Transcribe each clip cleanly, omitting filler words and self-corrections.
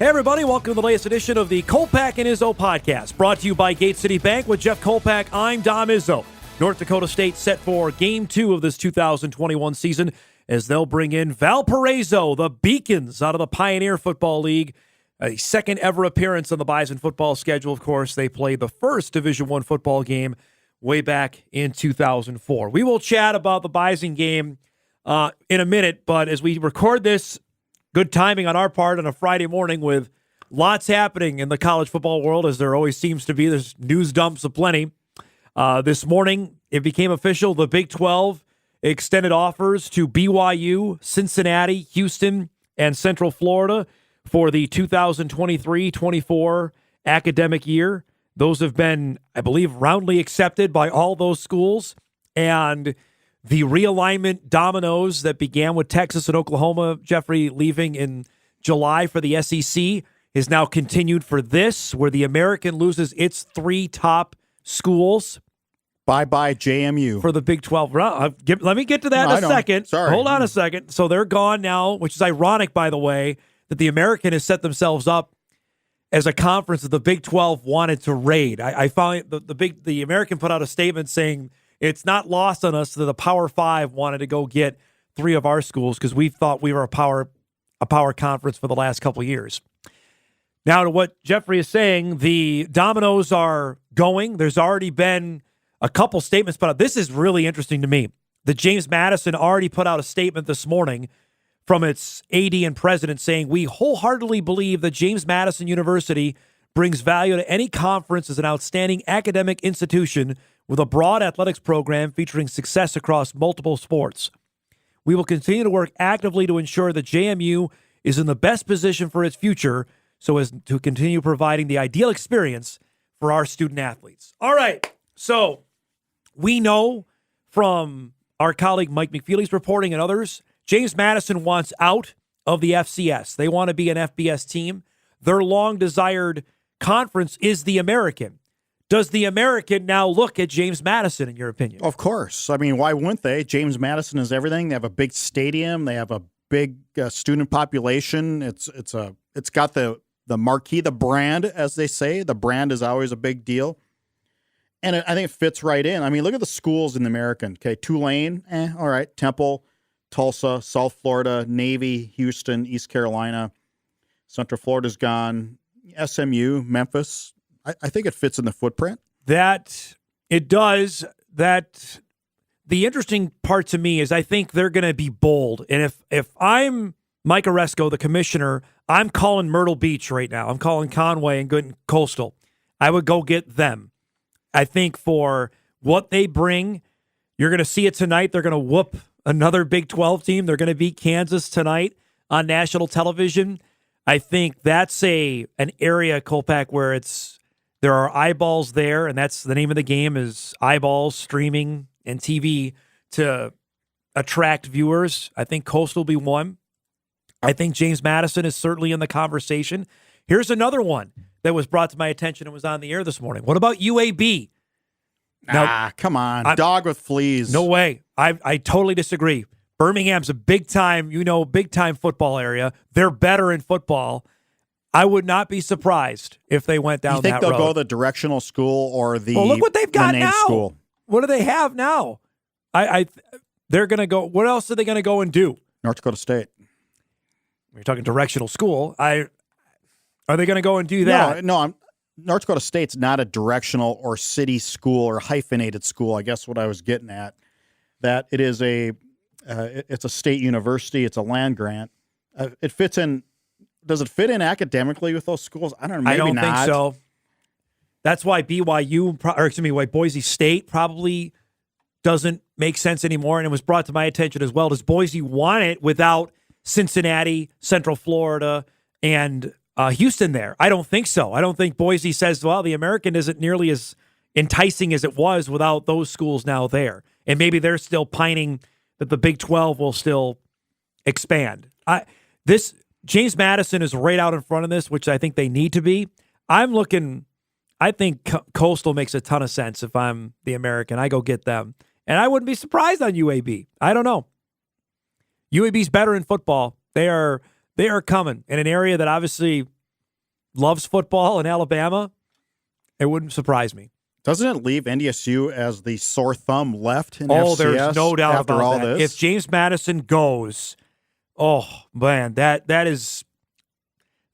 Hey, everybody. Welcome to the latest edition of the Kolpack and Izzo podcast, brought to you by Gate City Bank with Jeff Kolpack. I'm Dom Izzo. North Dakota State set for Game 2 of this 2021 season as they'll bring in Valparaiso, the Beacons, out of the Pioneer Football League. A second ever appearance on the Bison football schedule, of course. They played the first Division I football game way back in 2004. We will chat about the Bison game in a minute, but as we record this, good timing on our part on a Friday morning with lots happening in the college football world, as there always seems to be. There's news dumps aplenty. This morning, it became official. The Big 12 extended offers to BYU, Cincinnati, Houston, and Central Florida for the 2023-24 academic year. Those have been, I believe, roundly accepted by all those schools. And the realignment dominoes that began with Texas and Oklahoma, Jeffrey, leaving in July for the SEC, is now continued for this, where the American loses its three top schools. Bye-bye JMU. For the Big 12. Let me get to that in a second. Sorry. Hold on a second. So they're gone now, which is ironic, by the way, that the American has set themselves up as a conference that the Big 12 wanted to raid. I found the American put out a statement saying it's not lost on us that the Power Five wanted to go get three of our schools because we thought we were a power conference for the last couple of years. Now, to what Jeffrey is saying, the dominoes are going. There's already been a couple statements, but this is really interesting to me. The James Madison already put out a statement this morning from its AD and president saying, "We wholeheartedly believe that James Madison University brings value to any conference as an outstanding academic institution with a broad athletics program featuring success across multiple sports. We will continue to work actively to ensure that JMU is in the best position for its future so as to continue providing the ideal experience for our student athletes." All right, so we know from our colleague Mike McFeely's reporting and others, James Madison wants out of the FCS. They want to be an FBS team. Their long-desired conference is the American. Does the American now look at James Madison, in your opinion? Of course. I mean, why wouldn't they? James Madison is everything. They have a big stadium. They have a big student population. It's got the marquee, the brand, as they say. The brand is always a big deal. And I think it fits right in. I mean, look at the schools in the American. Okay, Tulane, all right. Temple, Tulsa, South Florida, Navy, Houston, East Carolina. Central Florida's gone. SMU, Memphis. I think it fits in the footprint. That it does. That the interesting part to me is I think they're going to be bold. And if I'm Mike Oresco, the commissioner, I'm calling Myrtle Beach right now. I'm calling Conway and Good Coastal. I would go get them. I think for what they bring, you're going to see it tonight. They're going to whoop another Big 12 team. They're going to beat Kansas tonight on national television. I think that's an area, Kolpack, where there are eyeballs there, and that's the name of the game is eyeballs, streaming, and TV to attract viewers. I think Coastal will be one. I think James Madison is certainly in the conversation. Here's another one that was brought to my attention and was on the air this morning. What about UAB? Now, come on. Dog with fleas. No way. I totally disagree. Birmingham's a big-time football area. They're better in football. I would not be surprised if they went down that road. You think they'll go the directional school or the look what they've got now. School? What do they have now? They're going to go. What else are they going to go and do? North Dakota State. You're talking directional school. Are they going to go and do that? No. North Dakota State's not a directional or city school or hyphenated school. I guess what I was getting at, that it is it's a state university. It's a land grant. It fits in. Does it fit in academically with those schools? I don't know. Maybe I don't not. think so. That's why why Boise State probably doesn't make sense anymore. And it was brought to my attention as well. Does Boise want it without Cincinnati, Central Florida, and Houston there? I don't think so. I don't think Boise says, well, the American isn't nearly as enticing as it was without those schools now there. And maybe they're still pining that the Big 12 will still expand. James Madison is right out in front of this, which I think they need to be. I think Coastal makes a ton of sense if I'm the American. I go get them. And I wouldn't be surprised on UAB. I don't know. UAB's better in football. They are coming in an area that obviously loves football in Alabama, it wouldn't surprise me. Doesn't it leave NDSU as the sore thumb left in Oh, FCS there's no doubt after about all that. this? If James Madison goes, oh man, that is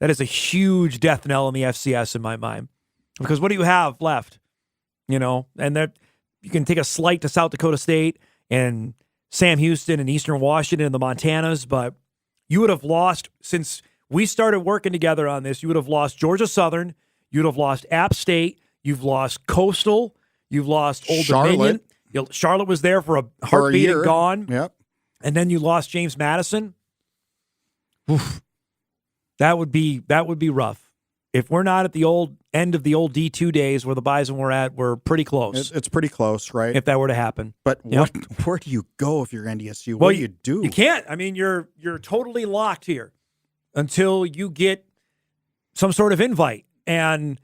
a huge death knell in the FCS in my mind. Because what do you have left? And that you can take a slight to South Dakota State and Sam Houston and Eastern Washington and the Montanas, but you would have lost, since we started working together on this, you would have lost Georgia Southern, you'd have lost App State, you've lost Coastal, you've lost Old Charlotte. Dominion. Charlotte was there for a heartbeat and gone. Yep. And then you lost James Madison. Oof. That would be rough. If we're not at the end of the old D2 days where the Bison were at, we're pretty close. It's pretty close, right? If that were to happen. But where do you go if you're NDSU? What do you do? You can't. I mean, you're totally locked here until you get some sort of invite. And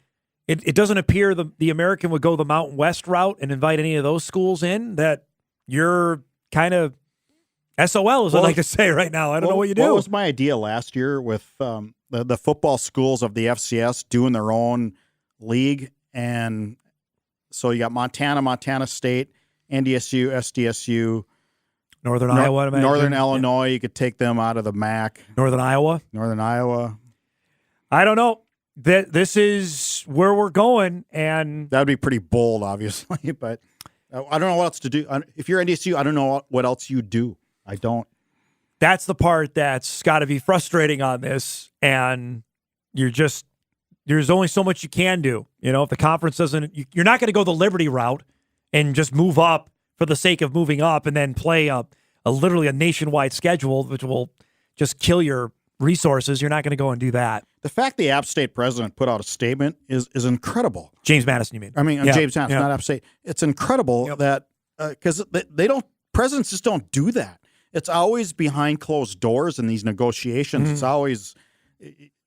it doesn't appear the American would go the Mountain West route and invite any of those schools in. That you're kind of SOL, as I like to say right now. I don't know what you do. What was my idea last year with the football schools of the FCS doing their own league? And so you got Montana State, NDSU, SDSU, Northern Iowa, Northern Illinois. You could take them out of the MAC. Northern Iowa. I don't know. This is where we're going, and that would be pretty bold, obviously. But I don't know what else to do. If you're NDSU, I don't know what else you do. I don't. That's the part that's got to be frustrating on this, and there's only so much you can do. If the conference doesn't, you're not going to go the Liberty route and just move up for the sake of moving up and then play literally a nationwide schedule, which will just kill your resources. You're not going to go and do that. The fact the App State president put out a statement is incredible. James Madison, you mean? I mean, James Madison, not App State. It's incredible that because they don't, presidents just don't do that. It's always behind closed doors in these negotiations. Mm-hmm. It's always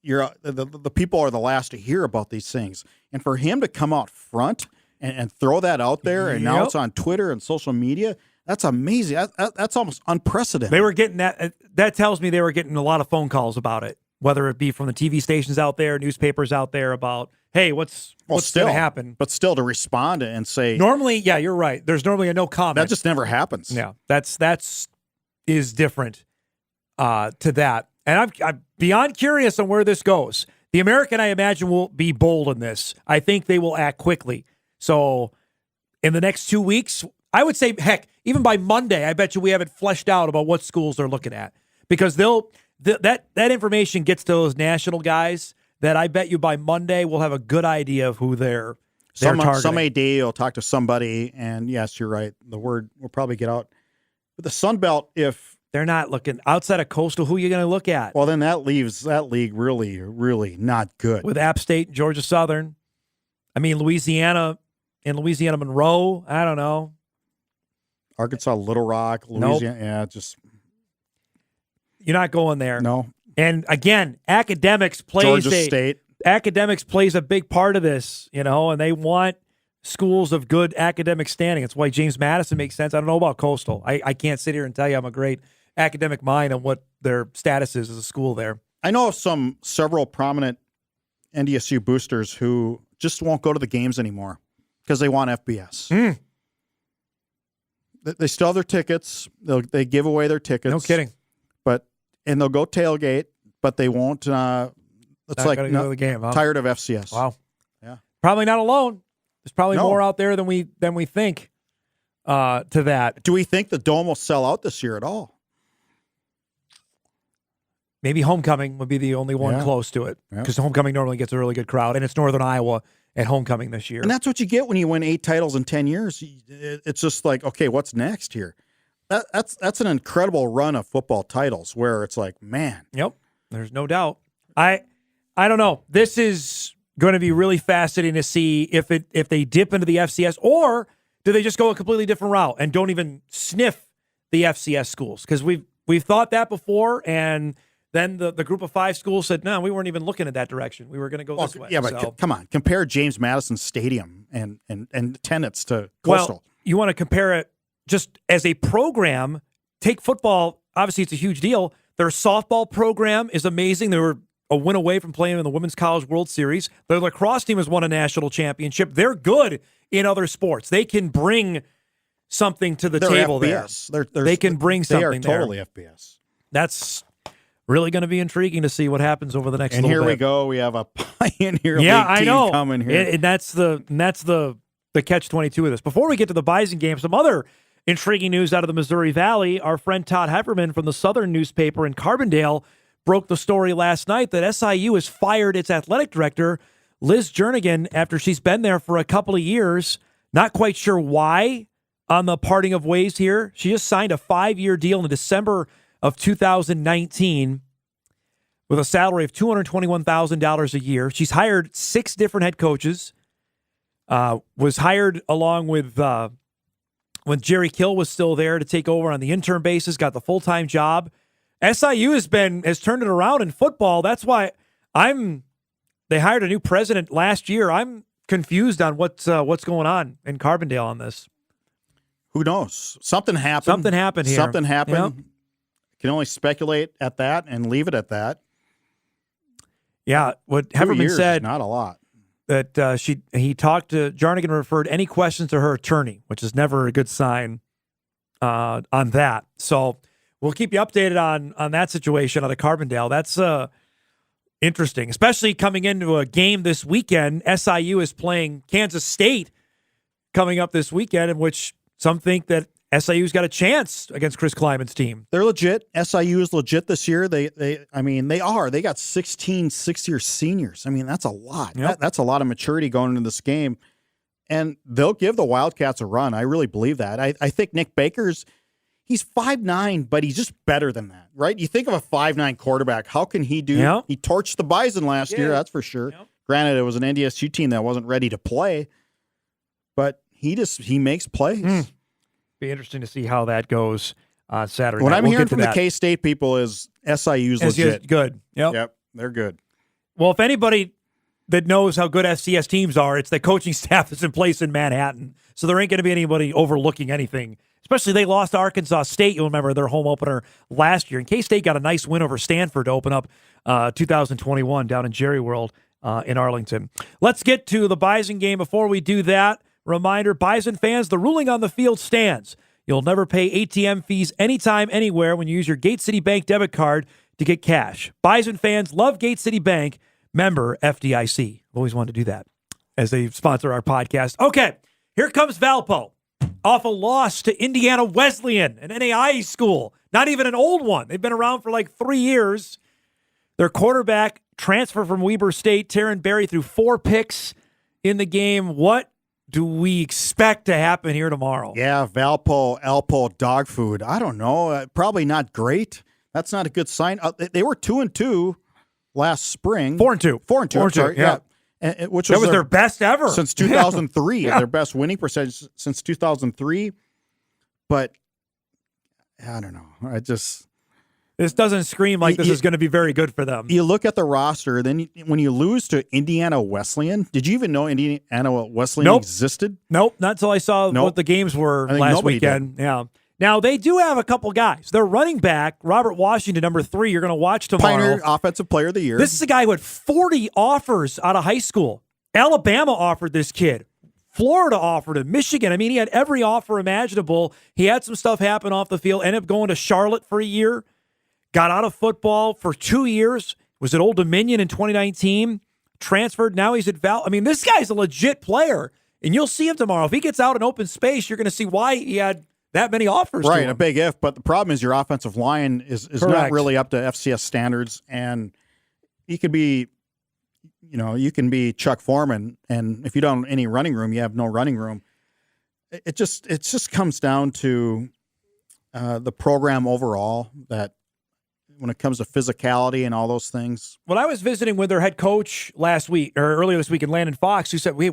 the people are the last to hear about these things, and for him to come out front and throw that out there, and now it's on Twitter and social media. That's amazing. That's almost unprecedented. They were getting that. That tells me they were getting a lot of phone calls about it, whether it be from the TV stations out there, newspapers out there about, hey, what's going to happen? But still, to respond and say, normally, yeah, you're right. There's normally a no comment. That just never happens. Yeah, that's different to that. And I'm beyond curious on where this goes. The American, I imagine, will be bold in this. I think they will act quickly. So in the next 2 weeks, I would say, heck, even by Monday, I bet you we have it fleshed out about what schools they're looking at, because that information gets to those national guys that I bet you by Monday we'll have a good idea of who they're targeting. Some AD will talk to somebody, and yes, you're right. The word will probably get out. But the Sun Belt, if they're not looking outside of Coastal, who are you going to look at? Well, then that leaves that league really, really not good. With App State, Georgia Southern, I mean Louisiana and Louisiana Monroe. I don't know. Arkansas, Little Rock, Louisiana. Nope. You're not going there. No. And again, academics plays Georgia State. Academics plays a big part of this, and they want schools of good academic standing. It's why James Madison makes sense. I don't know about Coastal. I can't sit here and tell you I'm a great academic mind on what their status is as a school there. I know of several prominent NDSU boosters who just won't go to the games anymore because they want FBS. They still have their tickets. They give away their tickets. No kidding. And they'll go tailgate, but they won't. It's not like go to the game, huh? Tired of FCS. Wow. Yeah. Probably not alone. There's probably more out there than we think. To that. Do we think the Dome will sell out this year at all? Maybe Homecoming would be the only one close to it, because Homecoming normally gets a really good crowd, and it's Northern Iowa at Homecoming this year. And that's what you get when you win 8 titles in 10 years. It's just like, okay, what's next here? That's an incredible run of football titles where it's like, man. Yep, there's no doubt. I don't know. This is going to be really fascinating to see if they dip into the FCS, or do they just go a completely different route and don't even sniff the FCS schools? Because we've thought that before, and then the group of 5 schools said, no, we weren't even looking at that direction. We were going to go this way. Yeah, but come on. Compare James Madison Stadium and attendance to Coastal. Well, you want to compare it just as a program. Take football. Obviously, it's a huge deal. Their softball program is amazing. They were a win away from playing in the Women's College World Series. Their lacrosse team has won a national championship. They're good in other sports. They can bring something to the table FBS. there. They can bring something there. They are totally FBS. That's really going to be intriguing to see what happens over the next little bit. And here we go. We have a Pioneer League team coming here. And that's the catch-22 of this. Before we get to the Bison game, some other intriguing news out of the Missouri Valley. Our friend Todd Hefferman from the Southern newspaper in Carbondale broke the story last night that SIU has fired its athletic director, Liz Jernigan, after she's been there for a couple of years. Not quite sure why on the parting of ways here. She just signed a 5-year deal in December of 2019 with a salary of $221,000 a year. She's hired 6 different head coaches. Was hired along with when Jerry Kill was still there to take over on the intern basis, got the full-time job. SIU has turned it around in football. That's why they hired a new president last year. I'm confused on what's going on in Carbondale on this. Who knows? Something happened. Something happened here. Something happened. Yep. Can only speculate at that and leave it at that. Yeah, what 2 Hefferman years said, is not a lot. that he talked to Jarnigan and referred any questions to her attorney, which is never a good sign on that. So we'll keep you updated on that situation out of Carbondale. That's interesting, especially coming into a game this weekend. SIU is playing Kansas State coming up this weekend, in which some think that SIU's got a chance against Chris Kleiman's team. They're legit. SIU is legit this year. They are. They got 16 six-year seniors. I mean, that's a lot. Yep. That's a lot of maturity going into this game. And they'll give the Wildcats a run. I really believe that. I think Nick Baker's, he's 5'9", but he's just better than that, right? You think of a 5'9" quarterback. How can he do? Yep. He torched the Bison last year, that's for sure. Yep. Granted, it was an NDSU team that wasn't ready to play, but he makes plays. Be interesting to see how that goes on Saturday. What night. I'm We'll hearing get to from the that. K-State people is SIU's legit. Good. Yep, they're good. Well, if anybody that knows how good FCS teams are, it's the coaching staff that's in place in Manhattan. So there ain't going to be anybody overlooking anything. Especially they lost to Arkansas State. You'll remember their home opener last year. And K-State got a nice win over Stanford to open up 2021 down in Jerry World in Arlington. Let's get to the Bison game. Before we do that, reminder, Bison fans, the ruling on the field stands. You'll never pay ATM fees anytime, anywhere when you use your Gate City Bank debit card to get cash. Bison fans love Gate City Bank, member FDIC. Always wanted to do that as they sponsor our podcast. Okay, here comes Valpo off a loss to Indiana Wesleyan, an NAIA school. Not even an old one. They've been around for like 3 years. Their quarterback transfer from Weber State, Taryn Berry, threw 4 picks in the game. What do we expect to happen here tomorrow? Yeah, Valpo, Alpo, dog food. I don't know. Probably not great. That's not a good sign. They were 2-2 last spring. 4-2. 4-2. Sorry. Yeah. Which was their best ever since 2003. Yeah. Their best winning percentage since 2003. But I don't know. This doesn't scream like this is going to be very good for them. You look at the roster, then when you lose to Indiana Wesleyan, did you even know Indiana Wesleyan existed? Nope, not until I saw what the games were last weekend. Did. Yeah. Now, they do have a couple guys. Their running back, Robert Washington, number 3, you're going to watch tomorrow. Pioneer Offensive Player of the Year. This is a guy who had 40 offers out of high school. Alabama offered this kid. Florida offered him. Michigan. I mean, he had every offer imaginable. He had some stuff happen off the field. Ended up going to Charlotte for a year. Got out of football for 2 years. Was at Old Dominion in 2019. Transferred. Now he's at Val. I mean, this guy's a legit player. And you'll see him tomorrow. If he gets out in open space, you're going to see why he had that many offers. Right, to him. a big if. But the problem is your offensive line is not really up to FCS standards. And you could be, you can be Chuck Foreman. And if you don't have any running room, you have no running room. It just comes down to the program overall, that when it comes to physicality and all those things. When I was visiting with their head coach earlier this week, in Landon Fox, who said we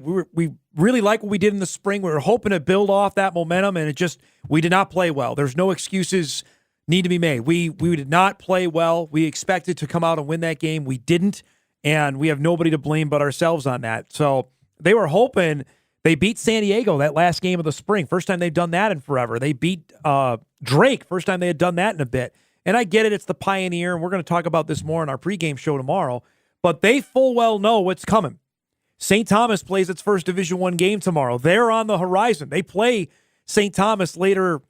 really like what we did in the spring. We were hoping to build off that momentum, and we did not play well. There's no excuses need to be made. We did not play well. We expected to come out and win that game. We didn't, and we have nobody to blame but ourselves on that. So they were hoping. They beat San Diego that last game of the spring. First time they've done that in forever. They beat Drake. First time they had done that in a bit. And I get it, it's the Pioneer, and we're going to talk about this more in our pregame show tomorrow, but they full well know what's coming. St. Thomas plays its first Division I game tomorrow. They're on the horizon. They play St. Thomas later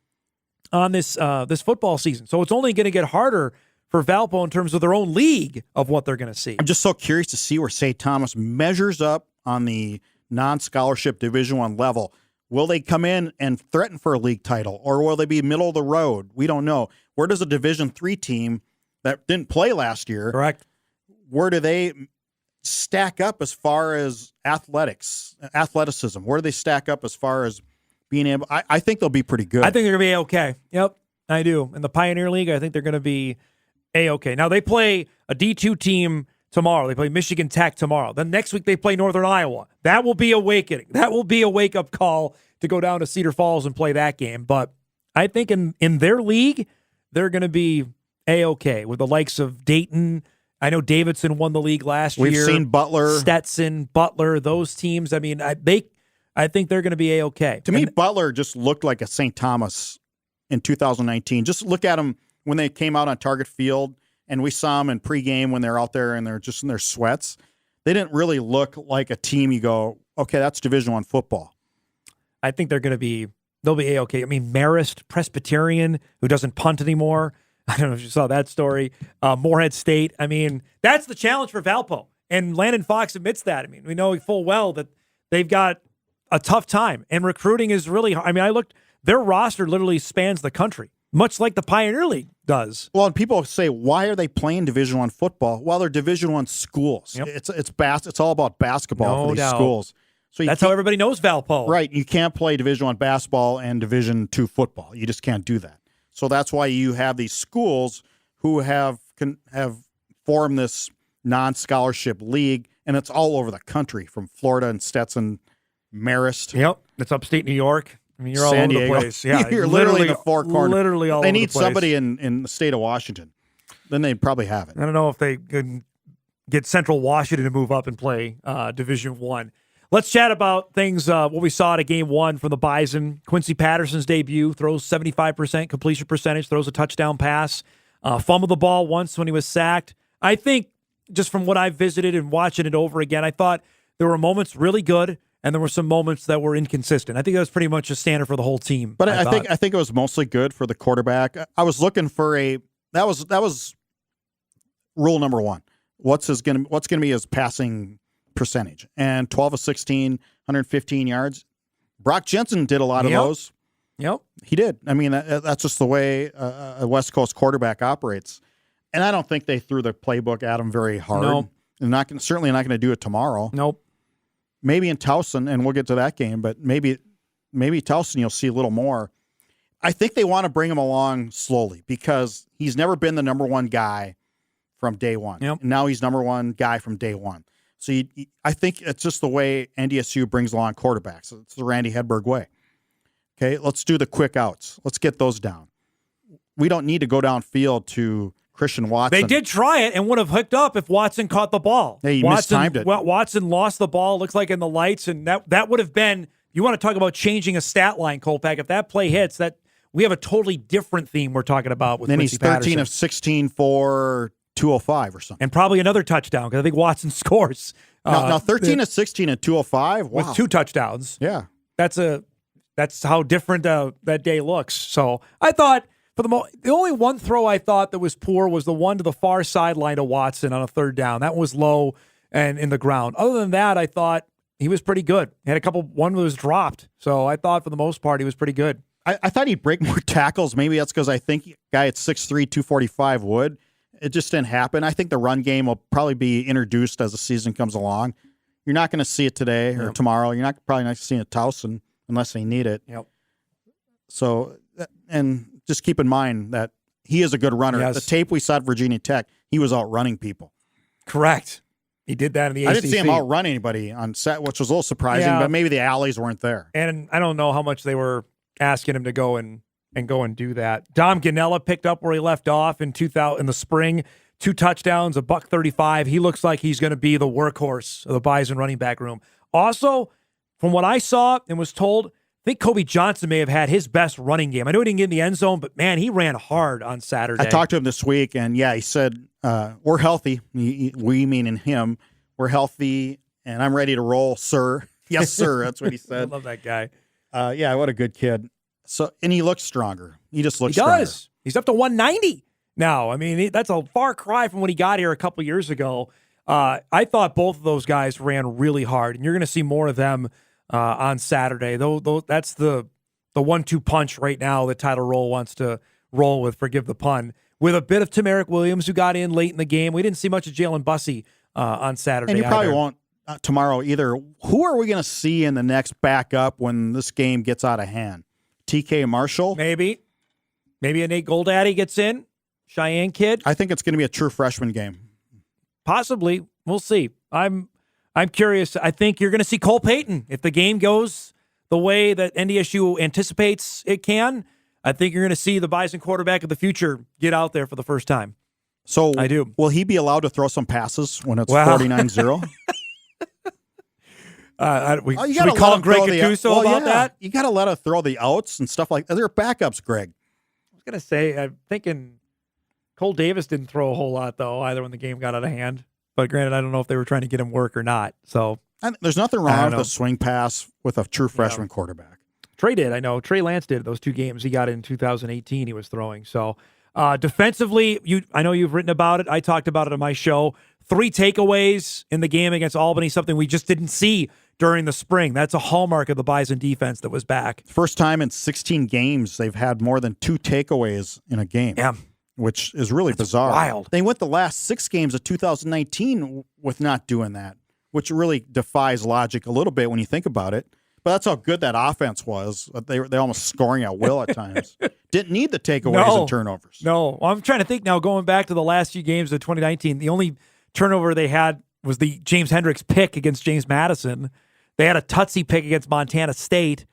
on this football season. So it's only going to get harder for Valpo in terms of their own league of what they're going to see. I'm just so curious to see where St. Thomas measures up on the non-scholarship Division I level. Will they come in and threaten for a league title, or will they be middle of the road? We don't know. Where does a Division III team that didn't play last year, correct, where do they stack up as far as athleticism? Where do they stack up as far as being able? I think they'll be pretty good. I think they're going to be okay. Yep, I do. In the Pioneer League, I think they're going to be A-okay. Now, they play a D2 team tomorrow. They play Michigan Tech tomorrow. Then next week, they play Northern Iowa. That will be awakening. That will be a wake-up call to go down to Cedar Falls and play that game. But I think in their league, they're going to be A-okay with the likes of Dayton. I know Davidson won the league last year. We've seen Butler. Stetson, Butler, those teams. I mean, I think they're going to be A-okay. To me, Butler just looked like a St. Thomas in 2019. Just look at them when they came out on Target Field, and we saw them in pregame when they're out there and they're just in their sweats. They didn't really look like a team you go, okay, that's Division I football. I think they'll be A-okay. I mean, Marist, Presbyterian, who doesn't punt anymore. I don't know if you saw that story. Morehead State. I mean, that's the challenge for Valpo. And Landon Fox admits that. I mean, we know full well that they've got a tough time. And recruiting is really hard. I mean, I looked, their roster literally spans the country, much like the Pioneer League does. Well, and people say, why are they playing Division I football? Well, they're Division I schools. Yep. It's all about basketball for these schools. So that's how everybody knows Valpo. Right. You can't play Division I basketball and Division II football. You just can't do that. So that's why you have these schools who have formed this non-scholarship league, and it's all over the country, from Florida and Stetson, Marist. Yep, it's upstate New York. I mean, you're San all over Diego. the place. Yeah, you're literally in the four corners. Literally all they over the need place. somebody in the state of Washington. Then they'd probably have it. I don't know if they could get Central Washington to move up and play Division I. Let's chat about things, what we saw at Game 1 from the Bison. Quincy Patterson's debut, throws 75% completion percentage, throws a touchdown pass, fumbled the ball once when he was sacked. I think, just from what I've visited and watching it over again, I thought there were moments really good, and there were some moments that were inconsistent. I think that was pretty much a standard for the whole team. But I think it was mostly good for the quarterback. I was looking for that was rule number one. What's going to be his passing percentage? And 12 of 16, 115 yards. Brock Jensen did a lot of those. Yep. He did. I mean, that's just the way a West Coast quarterback operates. And I don't think they threw the playbook at him very hard. No. They're certainly not going to do it tomorrow. Nope. Maybe in Towson, and we'll get to that game, but maybe Towson you'll see a little more. I think they want to bring him along slowly because he's never been the number one guy from day one. Yep. And now he's number one guy from day one. So I think it's just the way NDSU brings along quarterbacks. It's the Randy Hedberg way. Okay, let's do the quick outs. Let's get those down. We don't need to go downfield to Christian Watson. They did try it and would have hooked up if Watson caught the ball. Hey, Watson mistimed it. Watson lost the ball, looks like in the lights, and that would have been, you want to talk about changing a stat line, Kolpack. If that play hits, that we have a totally different theme we're talking about with Quincy Patterson. Then he's 13 Patterson. of 16 for 205 or something. And probably another touchdown because I think Watson scores. Now 13 of 16 and 205. Wow. With 2 touchdowns. Yeah. That's how different that day looks. So I thought, for the only one throw I thought that was poor was the one to the far sideline to Watson on a third down. That was low and in the ground. Other than that, I thought he was pretty good. He had one was dropped. So I thought for the most part he was pretty good. I thought he'd break more tackles. Maybe that's because I think a guy at 6'3", 245 would. It just didn't happen. I think the run game will probably be introduced as the season comes along. You're not going to see it today or tomorrow. You're probably not seeing it Towson unless they need it. Yep. So, and just keep in mind that he is a good runner. Yes. The tape we saw at Virginia Tech, he was outrunning people. Correct. He did that in the ACC. I didn't see him outrun anybody on set, which was a little surprising, but maybe the alleys weren't there. And I don't know how much they were asking him to go and do that. Dom Ganella picked up where he left off in the spring. 2 touchdowns, $135. He looks like he's going to be the workhorse of the Bison running back room. Also, from what I saw and was told, think Kobe Johnson may have had his best running game. I know he didn't get in the end zone, but, man, he ran hard on Saturday. I talked to him this week, and, yeah, he said, we're healthy. We meaning him. We're healthy, and I'm ready to roll, sir. Yes, sir. That's what he said. I love that guy. Yeah, what a good kid. So, and he looks stronger. He just looks He does. stronger. He's up to 190 now. I mean, that's a far cry from when he got here a couple years ago. I thought both of those guys ran really hard, and you're going to see more of them on Saturday. Though that's the 1-2 punch right now that Tyler Roll wants to roll with, forgive the pun, with a bit of Tamarick Williams, who got in late in the game. We didn't see much of Jalen Bussey on Saturday. And you probably either. won't tomorrow either. Who are we going to see in the next backup when this game gets out of hand? TK Marshall? Maybe a Nate Goldaddy gets in. Cheyenne kid? I think it's going to be a true freshman game. Possibly. We'll see. I'm curious. I think you're going to see Cole Payton. If the game goes the way that NDSU anticipates it can, I think you're going to see the Bison quarterback of the future get out there for the first time. So I do. Will he be allowed to throw some passes when it's 49-0? Should we call Greg Gattuso about that? You got to let him throw the outs and stuff like that. They're backups, Greg. I was going to say, I'm thinking Cole Davis didn't throw a whole lot, though, either when the game got out of hand. But granted, I don't know if they were trying to get him work or not. So there's nothing wrong with a swing pass with a true freshman quarterback. Trey did, I know. Trey Lance did those 2 games he got in 2018 he was throwing. So defensively, I know you've written about it. I talked about it on my show. 3 takeaways in the game against Albany, something we just didn't see during the spring. That's a hallmark of the Bison defense that was back. First time in 16 games they've had more than 2 takeaways in a game. Yeah. Which is really bizarre. Wild. They went the last 6 games of 2019 with not doing that, which really defies logic a little bit when you think about it. But that's how good that offense was. They almost scoring at will at times. Didn't need the takeaways and turnovers. No. Well, I'm trying to think now, going back to the last few games of 2019, the only turnover they had was the James Hendricks pick against James Madison. They had a Tutsi pick against Montana State.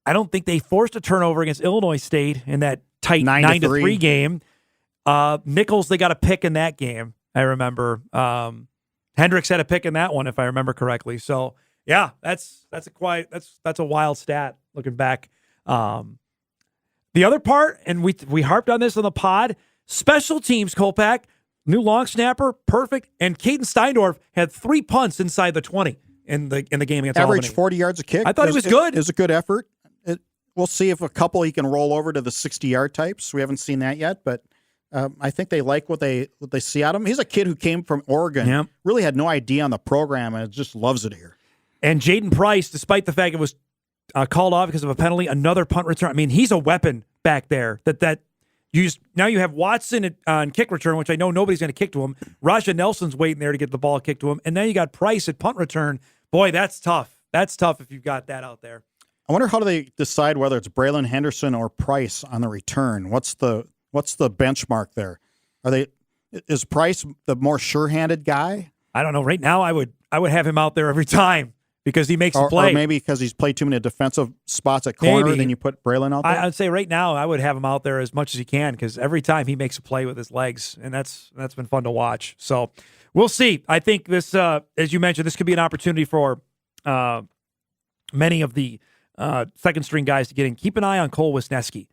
I don't think they forced a turnover against Illinois State in that tight 9-3 game. Nichols, they got a pick in that game, I remember. Hendricks had a pick in that one, if I remember correctly. So, yeah, that's a wild stat looking back. The other part, and we harped on this on the pod, special teams, Kolpack, new long snapper, perfect, and Caden Steindorf had 3 punts inside the 20 in the game against Average Albany. 40 yards a kick. I thought he was good. It was a good effort. We'll see if a couple he can roll over to the 60-yard types. We haven't seen that yet, but I think they like what they see out of him. He's a kid who came from Oregon, really had no idea on the program, and just loves it here. And Jaden Price, despite the fact it was called off because of a penalty, another punt return. I mean, he's a weapon back there. Now you have Watson on kick return, which I know nobody's going to kick to him. Raja Nelson's waiting there to get the ball kicked to him, and then you got Price at punt return. Boy, that's tough. That's tough if you've got that out there. I wonder how do they decide whether it's Braylon Henderson or Price on the return? What's the benchmark there? Is Price the more sure-handed guy? I don't know. Right now, I would have him out there every time because he makes a play. Or maybe because he's played too many defensive spots at corner, then you put Braylon out there? I'd say right now I would have him out there as much as he can because every time he makes a play with his legs, and that's been fun to watch. So we'll see. I think this, as you mentioned, this could be an opportunity for many of the second-string guys to get in. Keep an eye on Cole Wisniewski.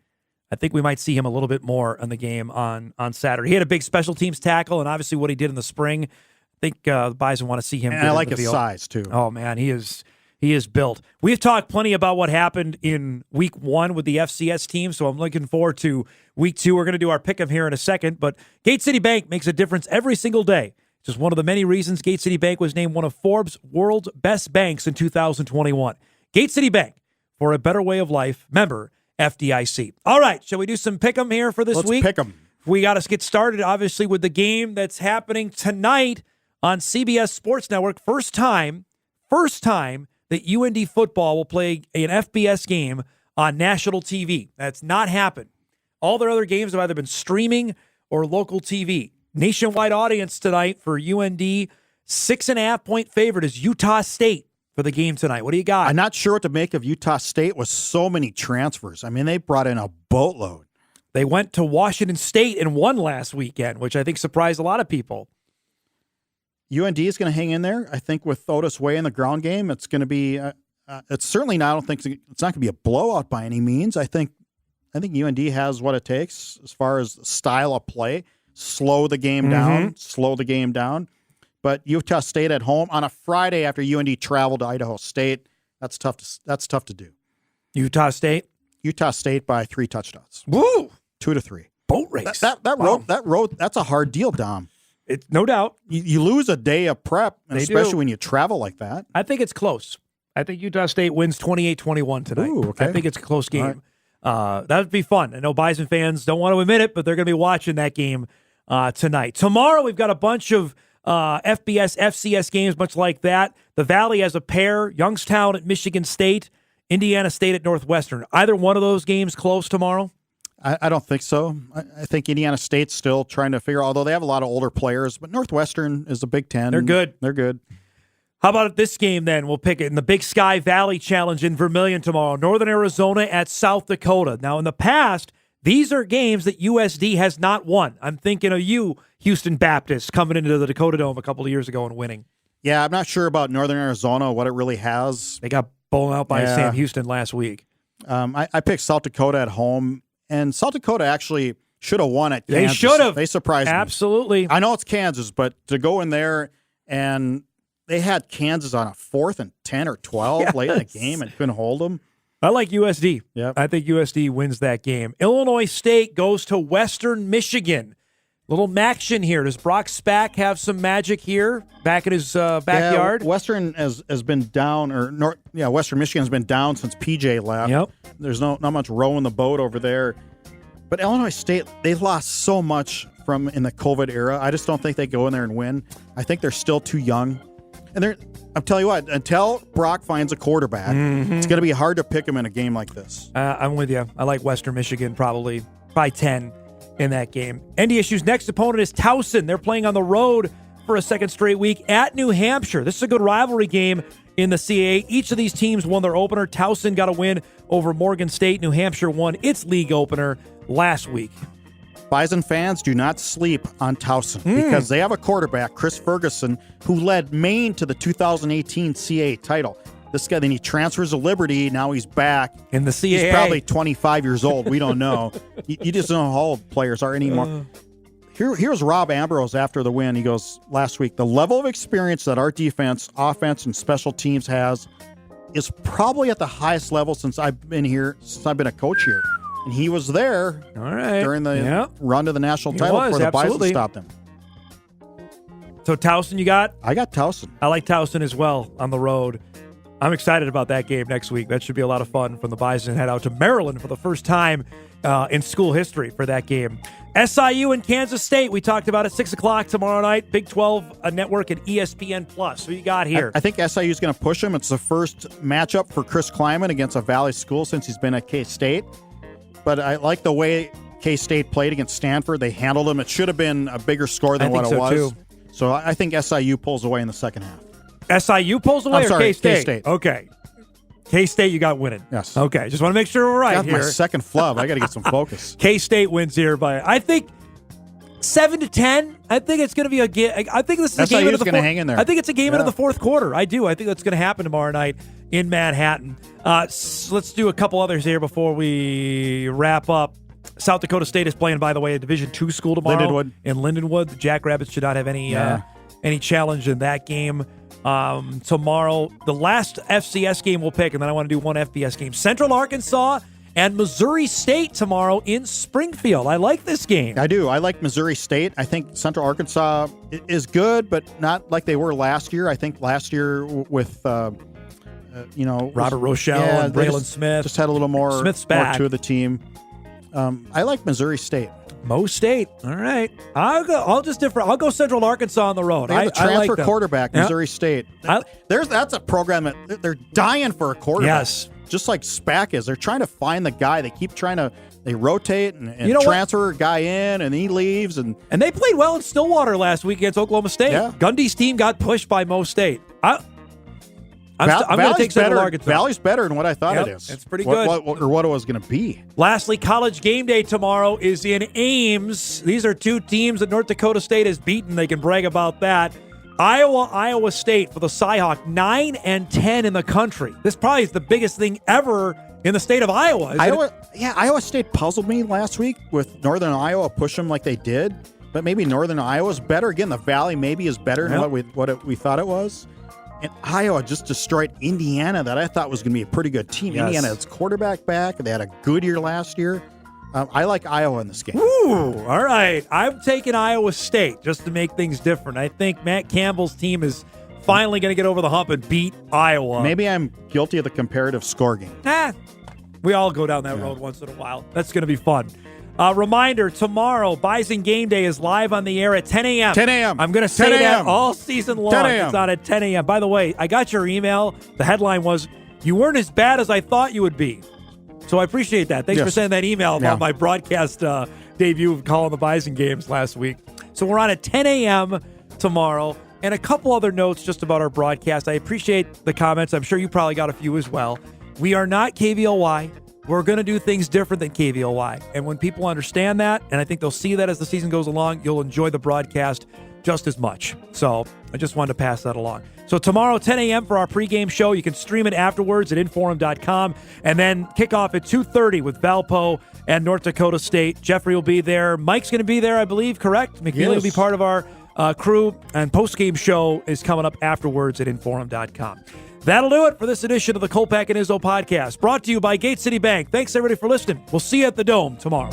I think we might see him a little bit more in the game on Saturday. He had a big special teams tackle, and obviously what he did in the spring. I think the Bison want to see him. And I like his size, too. Oh, man, he is built. We've talked plenty about what happened in week 1 with the FCS team, so I'm looking forward to week 2. We're going to do our pick-em here in a second, but Gate City Bank makes a difference every single day. It's just one of the many reasons Gate City Bank was named one of Forbes' world's best banks in 2021. Gate City Bank, for a better way of life. Member FDIC. All right, shall we do some pick-em here for this week? Let's pick 'em. We got to get started, obviously, with the game that's happening tonight on CBS Sports Network. First time that UND football will play an FBS game on national TV. That's not happened. All their other games have either been streaming or local TV. Nationwide audience tonight for UND. 6.5-point favorite is Utah State for the game tonight. What do you got? I'm not sure what to make of Utah State with so many transfers. I mean, they brought in a boatload. They went to Washington State and won last weekend, which I think surprised a lot of people. UND is going to hang in there. I think with Otis Way in the ground game, it's going to be It's certainly not. I don't think it's not going to be a blowout by any means. I think UND has what it takes as far as style of play. Slow the game down. But Utah State at home on a Friday after UND traveled to Idaho State. That's tough to do. Utah State by 3 touchdowns. Woo! 2-3. Boat race. That road. That's a hard deal, Dom. It's no doubt. You lose a day of prep, especially when you travel like that. I think it's close. I think Utah State wins 28-21 tonight. Ooh, okay. I think it's a close game. That would be fun. I know Bison fans don't want to admit it, but they're going to be watching that game tonight. Tomorrow, we've got a bunch of FBS, FCS games, much like that. The Valley has a pair, Youngstown at Michigan State, Indiana State at Northwestern. Either one of those games close tomorrow? I don't think so. I think Indiana State's still trying to figure out, although they have a lot of older players, but Northwestern is a Big Ten. They're good. How about this game then? We'll pick it in the Big Sky Valley Challenge in Vermilion tomorrow. Northern Arizona at South Dakota. Now, in the past, these are games that USD has not won. I'm thinking of you, Houston Baptist, coming into the Dakota Dome a couple of years ago and winning. Yeah, I'm not sure about Northern Arizona, what it really has. They got blown out by Sam Houston last week. I picked South Dakota at home, and South Dakota actually should have won at Kansas. They should have. They surprised me. Absolutely. I know it's Kansas, but to go in there and they had Kansas on a 4th and 10 or 12 late in the game and couldn't hold them. I like USD. Yep. I think USD wins that game. Illinois State goes to Western Michigan. Little Maction here. Does Brock Spack have some magic here back in his backyard? Yeah, Western has been down, Western Michigan has been down since PJ left. Yep. There's not much rowing the boat over there. But Illinois State, they've lost so much from in the COVID era. I just don't think they go in there and win. I think they're still too young. And I'm telling you what, until Brock finds a quarterback, it's going to be hard to pick him in a game like this. I'm with you. I like Western Michigan probably by 10 in that game. NDSU's next opponent is Towson. They're playing on the road for a second straight week at New Hampshire. This is a good rivalry game in the CAA. Each of these teams won their opener. Towson got a win over Morgan State. New Hampshire won its league opener last week. Bison fans, do not sleep on Towson because they have a quarterback, Chris Ferguson, who led Maine to the 2018 CAA title. This guy, then he transfers to Liberty. Now he's back. In the CAA. He's probably 25 years old. We don't know. You just don't know how old players are anymore. Here's Rob Ambrose after the win. He goes, last week, the level of experience that our defense, offense, and special teams has is probably at the highest level since I've been a coach here. And he was there during the run to the national title before the Bison stopped him. So Towson you got? I got Towson. I like Towson as well on the road. I'm excited about that game next week. That should be a lot of fun from the Bison. Head out to Maryland for the first time in school history for that game. SIU and Kansas State. We talked about it 6 o'clock tomorrow night. Big 12 network and ESPN Plus. Who you got here? I think SIU is going to push him. It's the first matchup for Chris Kleiman against a Valley school since he's been at K-State. But I like the way K-State played against Stanford. They handled them. It should have been a bigger score than what it was. Too. So I think SIU pulls away in the second half. SIU pulls away or K-State? K-State. Okay. K-State, you got winning. Yes. Okay. Just want to make sure we're right got here. My second flub. I got to get some focus. K-State wins here by, I think, 7-10. I think it's going to be a game. I think this is a game into the fourth. Hang in there. I think it's a game into the fourth quarter. I do. I think that's going to happen tomorrow night in Manhattan. Let's do a couple others here before we wrap up. South Dakota State is playing, by the way, a Division II school tomorrow in Lindenwood. The Jackrabbits should not have any challenge in that game. Tomorrow, the last FCS game we'll pick, and then I want to do one FBS game. Central Arkansas and Missouri State tomorrow in Springfield. I like this game. I do. I like Missouri State. I think Central Arkansas is good, but not like they were last year. I think last year with, Robert Rochelle and Braylon Smith. Just had a little more to the team. I like Missouri State. Mo State. All right. I'll go Central Arkansas on the road. They have a transfer like quarterback, Missouri State. That's a program that they're dying for a quarterback. Yes. Just like SPAC is. They're trying to find the guy. They keep they rotate and transfer a guy in, and he leaves. And they played well in Stillwater last week against Oklahoma State. Yeah. Gundy's team got pushed by Mo State. I'm going to take Central Arkansas. Valley's better than what I thought it is. It's pretty good. What it was going to be. Lastly, College Game Day tomorrow is in Ames. These are two teams that North Dakota State has beaten. They can brag about that. Iowa State for the Cyhawk, 9-10 in the country. This probably is the biggest thing ever in the state of Iowa. Iowa State puzzled me last week with Northern Iowa push them like they did, but maybe Northern Iowa's better. Again, the Valley maybe is better than what we thought it was. And Iowa just destroyed Indiana, that I thought was going to be a pretty good team. Yes. Indiana has quarterback back. They had a good year last year. I like Iowa in this game. Ooh, all right. I'm taking Iowa State just to make things different. I think Matt Campbell's team is finally going to get over the hump and beat Iowa. Maybe I'm guilty of the comparative score game. We all go down that road once in a while. That's going to be fun. Reminder, tomorrow, Bison Game Day is live on the air at 10 a.m. 10 a.m. I'm going to say that all season long. 10 a.m. It's on at 10 a.m. By the way, I got your email. The headline was, "You weren't as bad as I thought you would be." So I appreciate that. Thanks for sending that email about my broadcast debut of calling the Bison games last week. So we're on at 10 a.m. tomorrow. And a couple other notes just about our broadcast. I appreciate the comments. I'm sure you probably got a few as well. We are not KVLY. We're going to do things different than KVLY. And when people understand that, and I think they'll see that as the season goes along, you'll enjoy the broadcast just as much. So I just wanted to pass that along. So tomorrow, 10 a.m. for our pregame show. You can stream it afterwards at inforum.com. And then kickoff at 2:30 with Valpo and North Dakota State. Jeffrey will be there. Mike's going to be there, I believe, correct? McNeely will be part of our crew. And postgame show is coming up afterwards at inforum.com. That'll do it for this edition of the Kolpack and Izzo podcast, brought to you by Gate City Bank. Thanks, everybody, for listening. We'll see you at the Dome tomorrow.